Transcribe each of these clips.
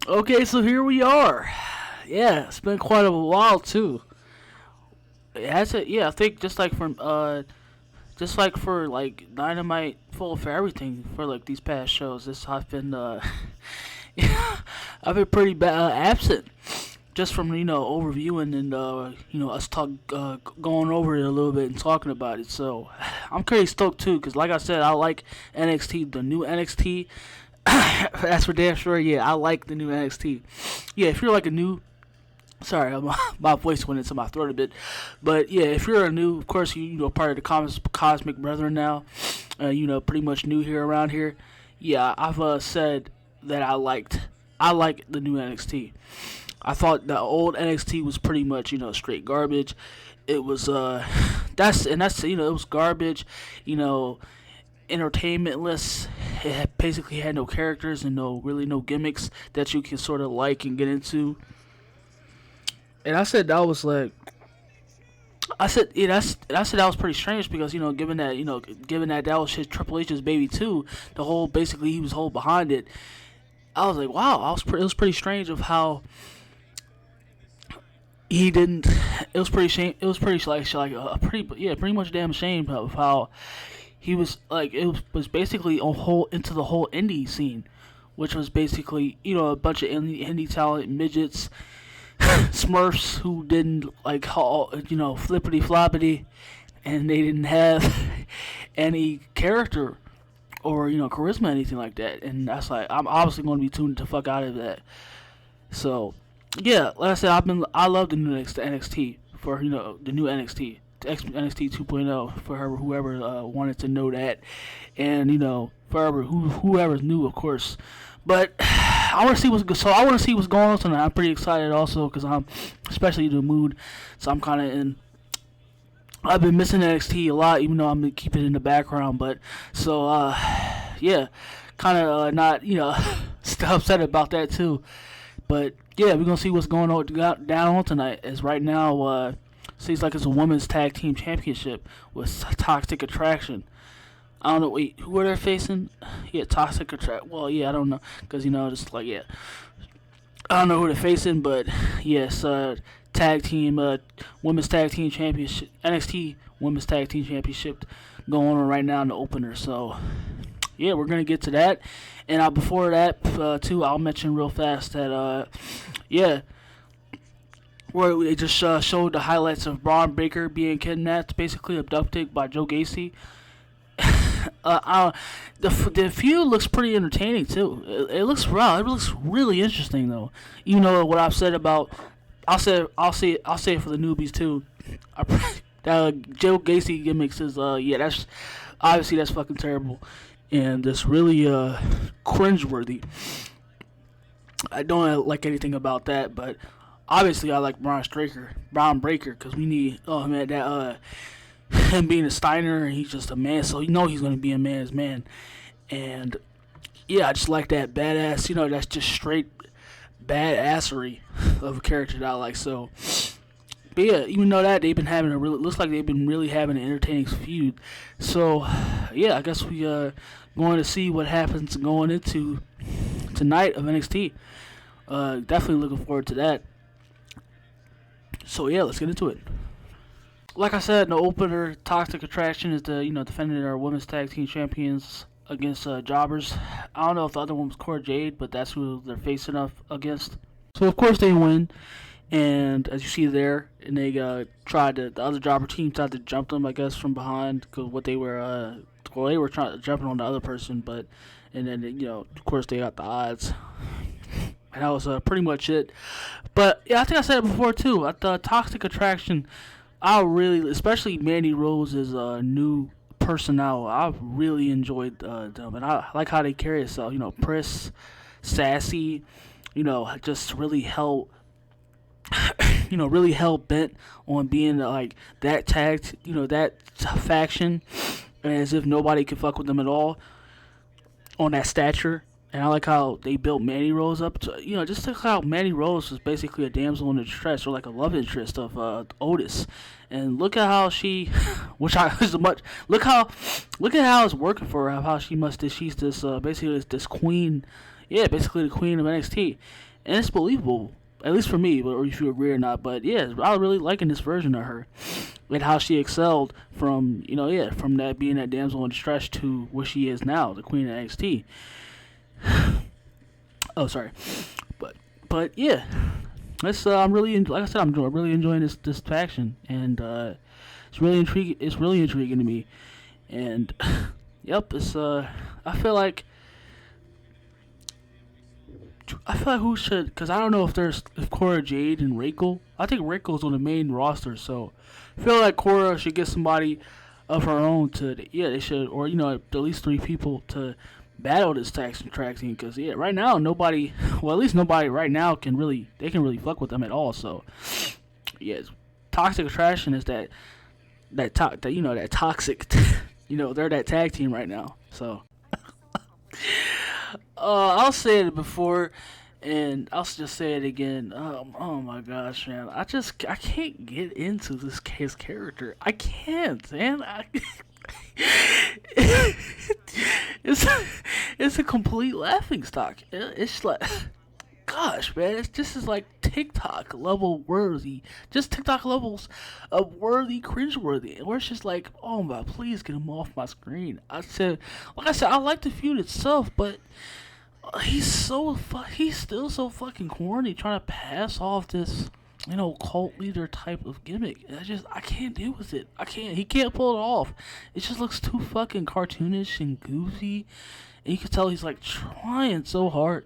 Okay, so here we are. Yeah, it's been quite a while too. It has it. Yeah, I think just like for like Dynamite, full for everything for like these past shows. This I've been I've been pretty absent just from overviewing and us going over it a little bit and talking about it. So I'm pretty stoked too because like I said, I like NXT, the new NXT. That's for damn sure. Yeah, I like the new NXT. Yeah, if you're like a new, sorry, my voice went into my throat a bit, but yeah, if you're a new, of course you know part of the Cosmic Brethren now, pretty much new here around here. Yeah, I've said that I like the new NXT. I thought the old NXT was pretty much straight garbage. It was that's it was garbage, you know entertainmentless. Basically had no characters and no gimmicks that you can sort of like and get into. And I said that was like I said yeah I said that was pretty strange because given that that was his Triple H's baby too, the whole basically he was whole behind it. I was like wow, it was pretty strange of how he didn't. It was pretty shame. It was pretty like a pretty yeah pretty much damn shame of how he was like was basically a whole into the whole indie scene, which was basically a bunch of indie talent midgets, Smurfs who didn't like flippity floppity, and they didn't have any character or charisma, anything like that. And that's like I'm obviously going to be tuned the fuck out of that. So yeah, like I said, I love the new NXT for the new NXT. NXT 2.0 for whoever wanted to know that, and forever whoever's new, of course. But I want to see what's going on tonight. I'm pretty excited also because I'm especially the mood, so I'm kind of in. I've been missing NXT a lot, even though I'm gonna keep it in the background. But so yeah, kind of not still upset about that too. But yeah, we're gonna see what's going on down on tonight. As right now, seems like it's a women's tag team championship with Toxic Attraction. I don't know. Wait, who are they facing? Yeah, Toxic Attraction. Well, yeah, I don't know because just like yeah, I don't know who they're facing, but yes, tag team, women's tag team championship, NXT women's tag team championship going on right now in the opener. So yeah, we're gonna get to that. And before that, too, I'll mention real fast that yeah, where they just showed the highlights of Braun Breaker being kidnapped, basically abducted by Joe Gacy. The feud looks pretty entertaining too. It looks raw. It looks really interesting though. You know what I've said about. I'll say it for the newbies too. That Joe Gacy gimmicks is yeah, that's obviously that's fucking terrible, and that's really cringeworthy. I don't like anything about that, but obviously I like Braun Breaker, because we need man that him being a Steiner and he's just a man, so he's gonna be a man's man, and yeah, I just like that badass, that's just straight badassery of a character that I like. So, but yeah, even though that they've been having looks like they've been really having an entertaining feud. So yeah, I guess we going to see what happens going into tonight of NXT. Definitely looking forward to that. So yeah, let's get into it. Like I said in the opener, Toxic Attraction is the defending our women's tag team champions against Jobbers. I don't know if the other one was Cora Jade, but that's who they're facing up against. So of course they win, and as you see there, and they the other Jobber team tried to jump them, I guess, from behind, because what they were they were trying to jumping on the other person, but and then of course they got the odds. And that was pretty much it. But yeah, I think I said it before too. At the Toxic Attraction, I really, especially Mandy Rose's new personnel, I've really enjoyed them, and I like how they carry themselves. Pris, sassy, just really hell, really hell bent on being like that tagged, that faction, as if nobody could fuck with them at all on that stature. And I like how they built Mandy Rose up to, just like how Mandy Rose was basically a damsel in distress, or like a love interest of Otis. And look at how she, which I is much. Look at how it's working for her. How she's this basically this queen, yeah, basically the queen of NXT. and it's believable. At least for me, or if you agree or not. But yeah, I was really liking this version of her and how she excelled from from that being that damsel in distress to what she is now, the queen of NXT. Oh, sorry, but yeah, it's I'm really like I said, I'm really enjoying this faction, and it's really intriguing. It's really intriguing to me, and yep, it's I feel like who should, because I don't know if Cora Jade and Raquel. I think Raquel's on the main roster, so I feel like Cora should get somebody of her own they should, or at least 3 people to battle this track team, because right now nobody, well, at least nobody right now can really fuck with them at all. So yeah, Toxic Attraction is that toxic, they're that tag team right now. So I'll say it before, and I'll just say it again. Oh my gosh, man! I can't get into his character. I can't, man. It's a complete laughing stock. It's like, gosh, man, this is like TikTok level worthy, just TikTok levels of worthy, cringeworthy, where it's just like, oh my, please get him off my screen. Like I said, I like the feud itself, but he's still so fucking corny, trying to pass off this cult leader type of gimmick. I can't deal with it. He can't pull it off. It just looks too fucking cartoonish and goofy, and you can tell he's like trying so hard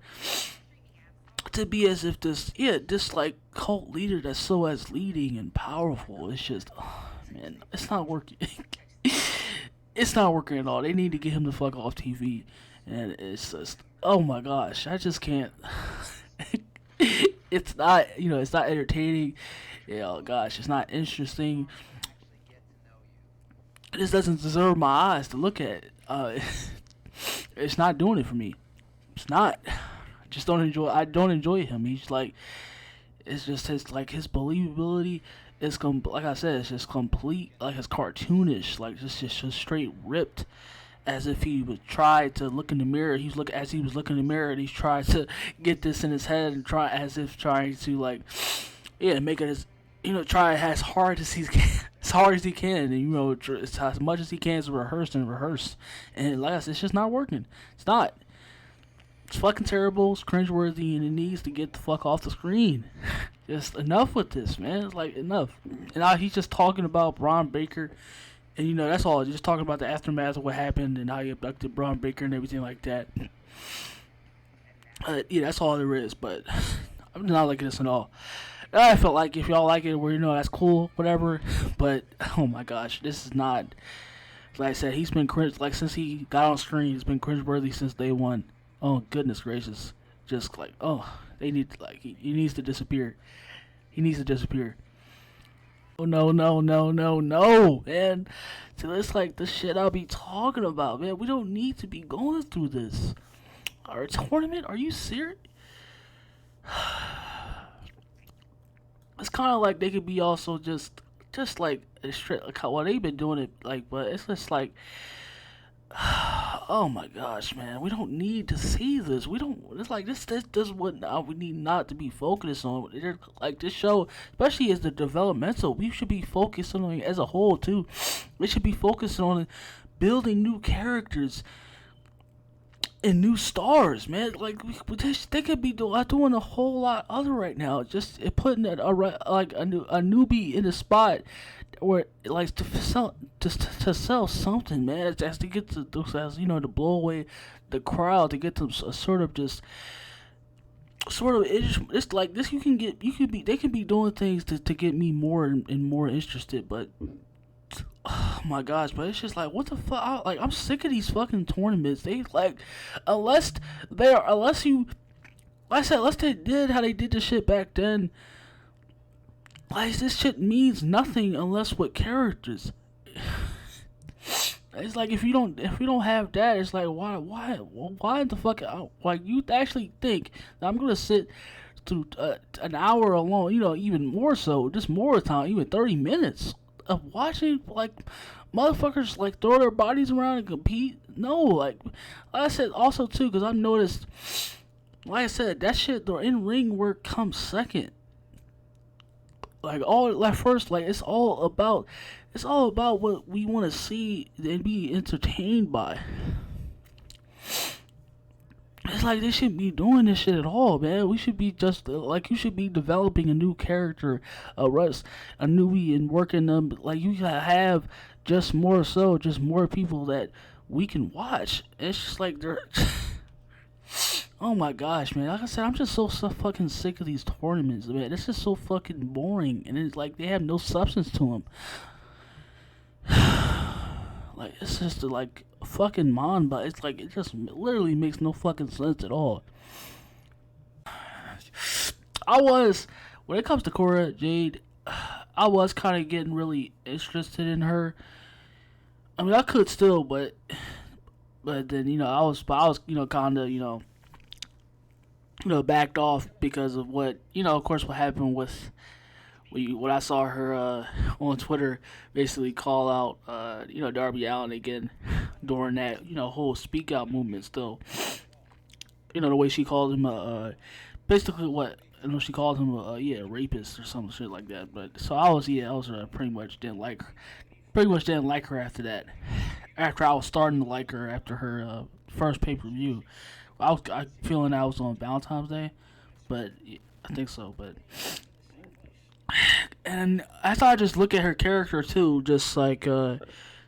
to be as if this like cult leader that's so as leading and powerful. It's just, oh, man, it's not working. It's not working at all. They need to get him the fuck off TV, and it's just, oh my gosh, I just can't. It's not, it's not entertaining. Gosh, it's not interesting. This doesn't deserve my eyes to look at. It's not doing it for me. It's not. I don't enjoy him. He's like, it's just his believability is like I said, it's just complete, like it's cartoonish, like just straight ripped, as if he would try to look in the mirror. He was looking in the mirror, and he's trying to get this in his head and trying to like, make it as try as hard as he can, and as much as he can to rehearse, and like I said, it's just not working. It's not. It's fucking terrible. It's cringeworthy, and it needs to get the fuck off the screen. Just enough with this, man. It's like enough. And now he's just talking about Braun Baker. And that's all. Just talking about the aftermath of what happened and how he abducted Braun Baker and everything like that. That's all there is. But I'm not liking this at all. I felt like if y'all like it, that's cool, whatever. But oh my gosh, this is not. Like I said, he's been cringe. Like since he got on screen, he's been cringeworthy since day one. Oh goodness gracious! Just like, oh, they need to, like, he needs to disappear. He needs to disappear. Oh no, man! So it's like the shit I'll be talking about, man. We don't need to be going through this. Our tournament? Are you serious? It's kind of like they could be also just like straight. Well, they've been doing it like, but it's just like. Oh my gosh, man! We don't need to see this. We don't. It's like this is what we need not to be focused on. Like this show, especially as the developmental, we should be focused on it as a whole too. We should be focused on building new characters and new stars, man. Like they could be doing a whole lot other right now. Just putting a newbie in a spot where like to sell something, man. Just to get to to blow away the crowd, to get them sort of it's like this. They can be doing things to get me more and more interested, but. Oh my gosh, but it's just like, what the fuck? I'm sick of these fucking tournaments. They like, unless they did how they did the shit back then. Like this shit means nothing unless with characters. It's like if we don't have that, it's like why the fuck? Like you actually think that I'm gonna sit through an hour alone? Even more so, just more time, even 30 minutes. Of watching like motherfuckers like throw their bodies around and compete. No, like I said also too, because I've noticed like I said, that shit, the in ring work comes second. Like all, like first, like it's all about what we want to see and be entertained by. It's like they shouldn't be doing this shit at all, man. We should be just like you should be developing a new character, Russ, a newbie, and working them. Like you gotta have just more people that we can watch. It's just like they're. Oh my gosh, man! Like I said, I'm just so fucking sick of these tournaments, man. This is so fucking boring, and it's like they have no substance to them. Like it's just like fucking but it's like it just literally makes no fucking sense at all. I was when it comes to Cora Jade, I was kind of getting really interested in her. I mean, I could still, but then I was kind of backed off because of what of course, what happened with when I saw her on Twitter basically call out Darby Allin again during that whole speak out movement. Still, the way she called him basically what she called him a rapist or some shit like that. But so I was pretty much didn't like her after that. After I was starting to like her after her first pay per view, I feeling I was on Valentine's Day, but I think so. But and I thought I just look at her character too, just like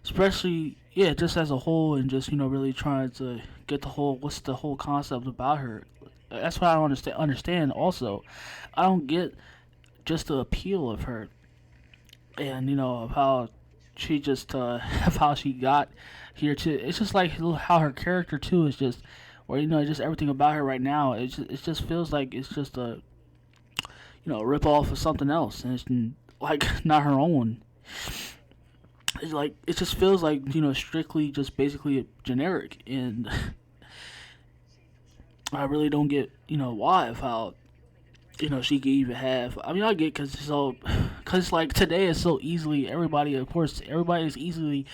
especially just as a whole, and just really trying to get the whole what's the whole concept about her. That's what I don't understand. Also, I don't get just the appeal of her, and of how she just of how she got here too. It's just like how her character too is just, or just everything about her right now. It just feels like it's just a rip off of something else, and it's like not her own. It's like it just feels like strictly just basically generic, and I really don't get why of how she could even have. I mean, I get because like today is so easily everybody. Of course, everybody is easily,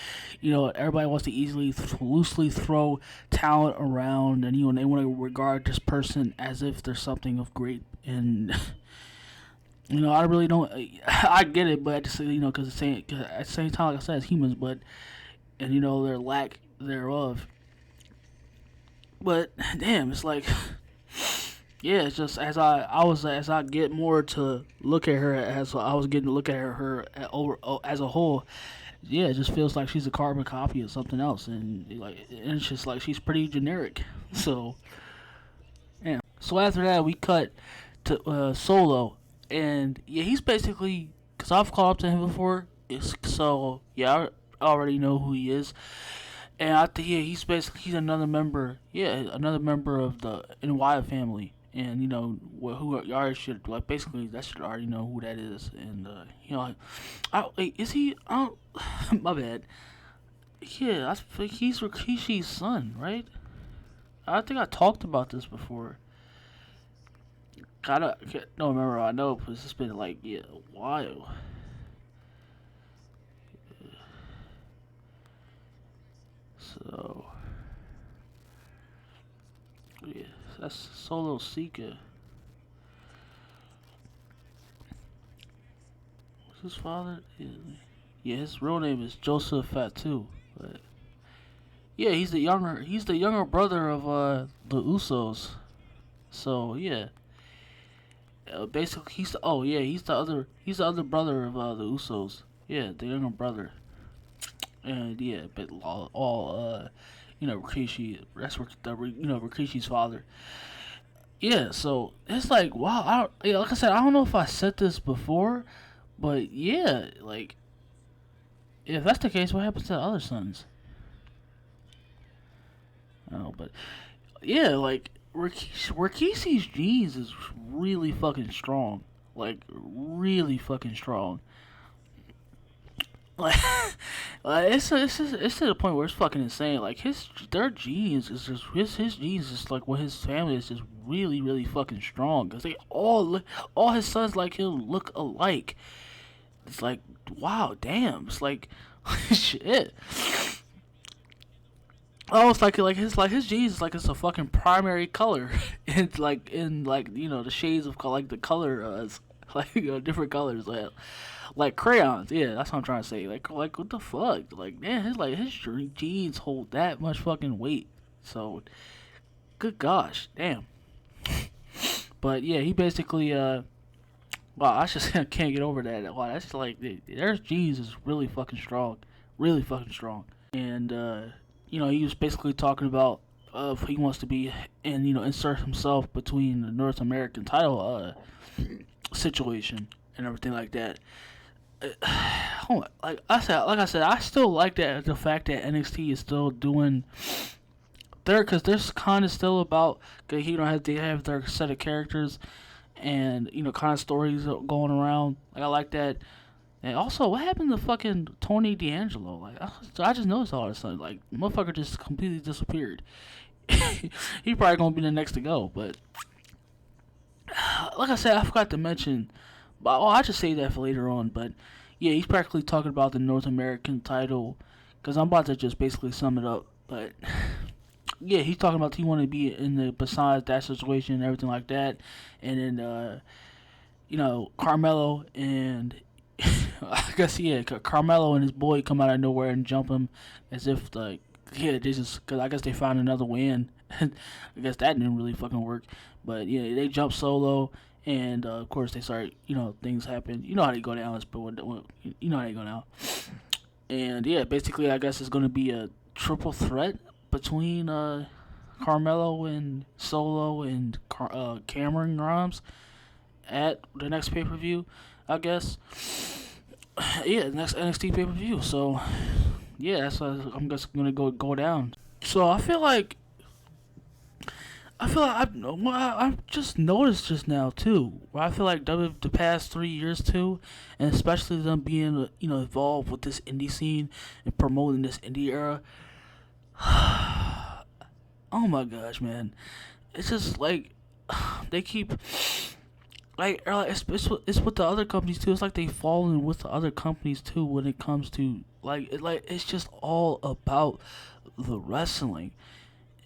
everybody wants to easily loosely throw talent around, and they want to regard this person as if they're something of great and. I really don't. I get it, but at the because at the same time, like I said, it's humans, but and their lack thereof. But damn, it's like, yeah, it's just as I get more to look at her as I was getting to look at her over as a whole. Yeah, it just feels like she's a carbon copy of something else, and it's just like she's pretty generic. So, yeah. So after that, we cut to Solo. And yeah, he's basically because I've caught up to him before. So yeah, I already know who he is. And I think he's another member. Yeah, another member of the Wyatt family. And who you already should basically that should already know who that is. And is he? My bad. Yeah, I think he's Rikishi's son, right? I think I talked about this before. I don't remember. I know because it's been a while. So yeah, that's Solo SISKA. What's his father? Yeah, his real name is Joseph Fatu. But yeah, he's the younger brother of the Usos. So yeah. Basically, he's the other brother of the Usos. Yeah, the younger brother. And yeah, but all Rikishi. That's Rikishi's father. Yeah, so it's like wow. Like I said, I don't know if I said this before, but yeah, like if that's the case, what happens to the other sons? Oh, but yeah, like Rikishi's genes is really fucking strong. Like, really fucking strong. Like, it's to the point where it's fucking insane. Like, their genes is just, his genes is like, what his family is just really, really fucking strong. Because they all his sons, like, he'll look alike. It's like, wow, damn. It's like, shit. Oh, it's like his jeans is like it's a fucking primary color, in the shades of like the color like different colors like crayons. Yeah, that's what I'm trying to say. Like what the fuck? Like man, his jeans hold that much fucking weight. So good gosh, damn. But yeah, he basically wow, I just can't get over that. Wow, that's like their jeans is really fucking strong. And he was basically talking about if he wants to be and insert himself between the North American title situation and everything like that. Like I said, I still like that the fact that NXT is still doing there because there's kind of still about they have their set of characters and kind of stories going around. Like I like that. And also, what happened to fucking Tony D'Angelo? Like I just noticed all of a sudden, like motherfucker just completely disappeared. He probably gonna be the next to go, but like I said, I forgot to mention. But I just say that for later on. But yeah, he's practically talking about the North American title because I'm about to just basically sum it up. But yeah, he's talking about he want to be in the besides that situation and everything like that, and then Carmelo and I guess yeah, Carmelo and his boy come out of nowhere and jump him as if like yeah, they just because I guess they found another way in. I guess that didn't really fucking work, but yeah, they jump solo and of course they start things happen. You know how they go down, but you know how they go down. And yeah, basically I guess it's gonna be a triple threat between Carmelo and Solo and Cameron Grimes at the next pay per view, I guess. Yeah, the next NXT pay per view. So yeah, that's what I'm just gonna go down. So I've just noticed just now too. Where I feel like the past 3 years too, and especially them being involved with this indie scene and promoting this indie era. Oh my gosh, man! It's just like they keep it's with the other companies too. It's like they fall in with the other companies too when it comes to it's just all about the wrestling,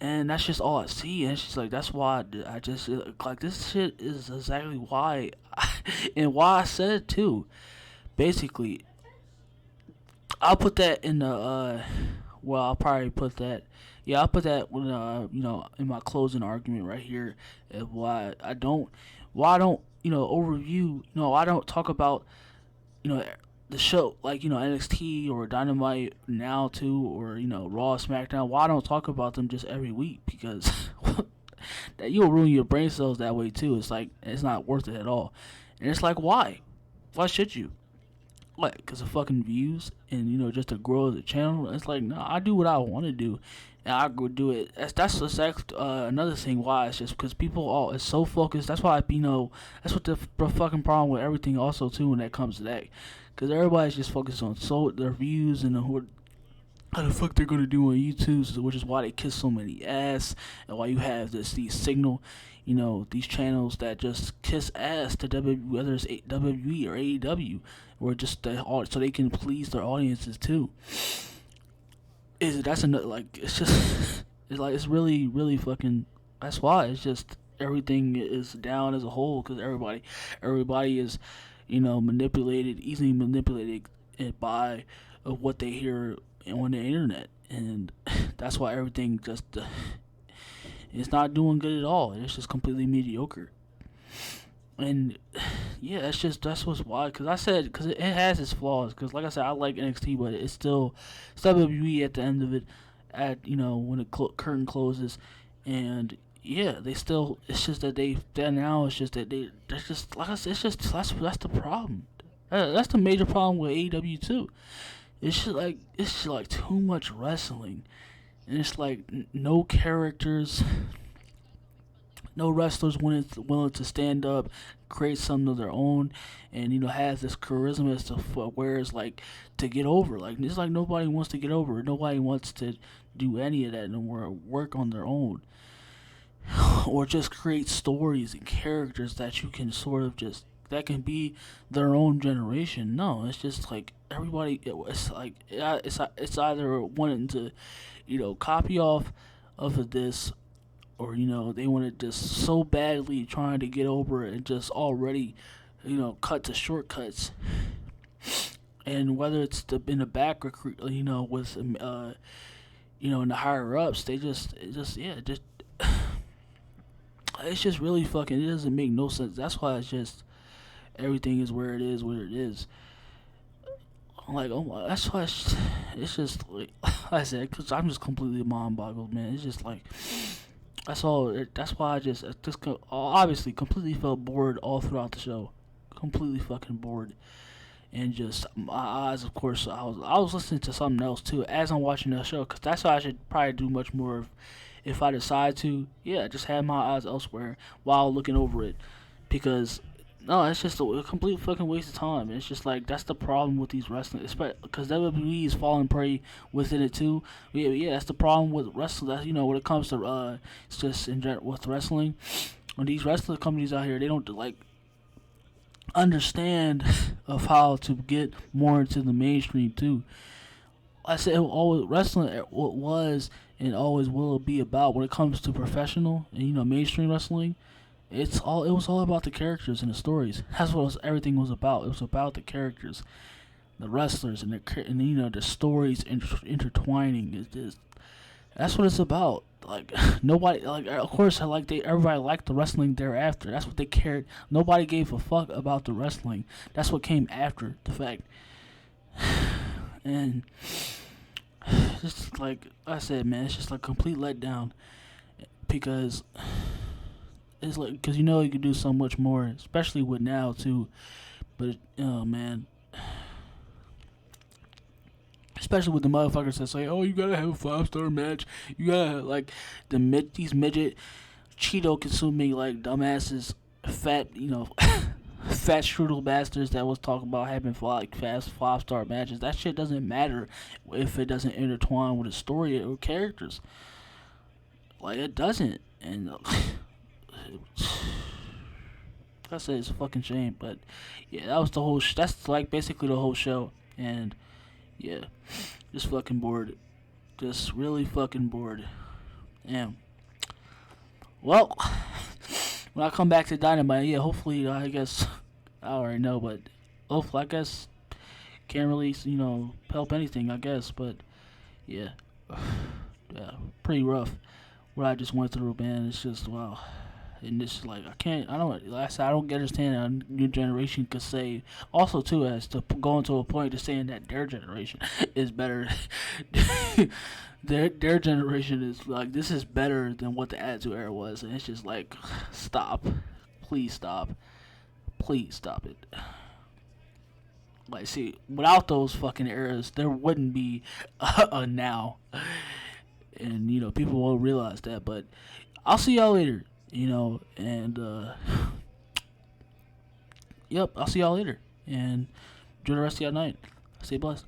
and that's just all I see. And it's just like that's why I just like this shit is exactly why, and why I said it too. Basically, I'll put that in the well, I'll probably put that. Yeah, I'll put that when in my closing argument right here of why I don't overview I don't talk about you know the show like NXT or Dynamite now too or Raw, SmackDown. Why I don't talk about them just every week because that you'll ruin your brain cells that way too. It's like it's not worth it at all, and it's like why should you? What? Because of fucking views and just to grow the channel. It's like no, I do what I want to do, and I go do it. Another thing why it's just because people all is so focused. That's why that's what the fucking problem with everything also too when that comes to that, because everybody's just focused on their views and who how the fuck they're gonna do on YouTube, which is why they kiss so many ass, and why you have these signal, these channels that just kiss ass to whether it's WWE or AEW, or just so they can please their audiences too. That's another like it's just it's really really fucking. That's why it's just everything is down as a whole because everybody is easily manipulated by what they hear on the internet, and that's why everything just it's not doing good at all. It's just completely mediocre. And yeah, that's what's why. Because I said because it has its flaws. Because like I said, I like NXT, but it's WWE at the end of it. At when the curtain closes, and yeah, they still. It's just that now. It's just that that's just like I said. It's just that's the problem. That's the major problem with AEW too. It's just like too much wrestling, and it's like no characters, no wrestlers willing to stand up, create something of their own, and have this charisma as to where it's like to get over. Like it's like nobody wants to get over. Nobody wants to do any of that and work on their own, or just create stories and characters that you can sort of just that can be their own generation. No, it's just like everybody. It's like it's either wanting to, copy off of this, or they want to just so badly trying to get over it and just already, cut to shortcuts. And whether it's in the back, recruit, with in the higher ups, they just it's just really fucking. It doesn't make no sense. That's why it's just everything is where it is, where it is. I'm like, oh my, that's why it's just like I said, because I'm just completely mind boggled, man. It's just like that's all. That's why I just obviously completely felt bored all throughout the show, completely fucking bored. And just my eyes, of course, I was listening to something else too as I'm watching the show, because that's what I should probably do much more of if I decide to. Yeah, just have my eyes elsewhere while looking over it, because no, it's just a complete fucking waste of time. It's just like that's the problem with these wrestling, because WWE is falling prey within it too. Yeah, that's the problem with wrestling. That when it comes to it's just in general with wrestling. When these wrestling companies out here, they don't like understand of how to get more into the mainstream too. I said always wrestling was and always will be about when it comes to professional and mainstream wrestling. It was all about the characters and the stories. That's what everything was about. It was about the characters, the wrestlers, and the stories intertwining. It's just that's what it's about. Like nobody, like of course, everybody liked the wrestling thereafter. That's what they cared. Nobody gave a fuck about the wrestling. That's what came after the fact. And just like I said, man, it's just like complete letdown, because it's like you can do so much more, especially with now too. But oh man, especially with the motherfuckers that say, "Oh, you gotta have a 5-star match. You gotta like these midget Cheeto consuming like dumbasses, fat fat strudel bastards that was talking about having fast 5-star matches. That shit doesn't matter if it doesn't intertwine with a story or characters. Like it doesn't, and I said it's a fucking shame. But yeah, that was the whole. That's like basically the whole show, and yeah, just fucking bored. Just really fucking bored. Damn. Well, when I come back to Dynamite, yeah, hopefully, I guess, I already know, but hopefully, I guess, can't really, help anything, I guess, but yeah, yeah, pretty rough what I just went through, man. It's just, wow. And it's like, I don't understand how a new generation could say, also too, as to going to a point to saying that their generation is better. their generation is like, this is better than what the Attitude Era was. And it's just like, stop. Please stop. Please stop it. Like, see, without those fucking eras, there wouldn't be a now. And, people won't realize that. But I'll see y'all later. And yep, I'll see y'all later, and enjoy the rest of your night. Stay blessed.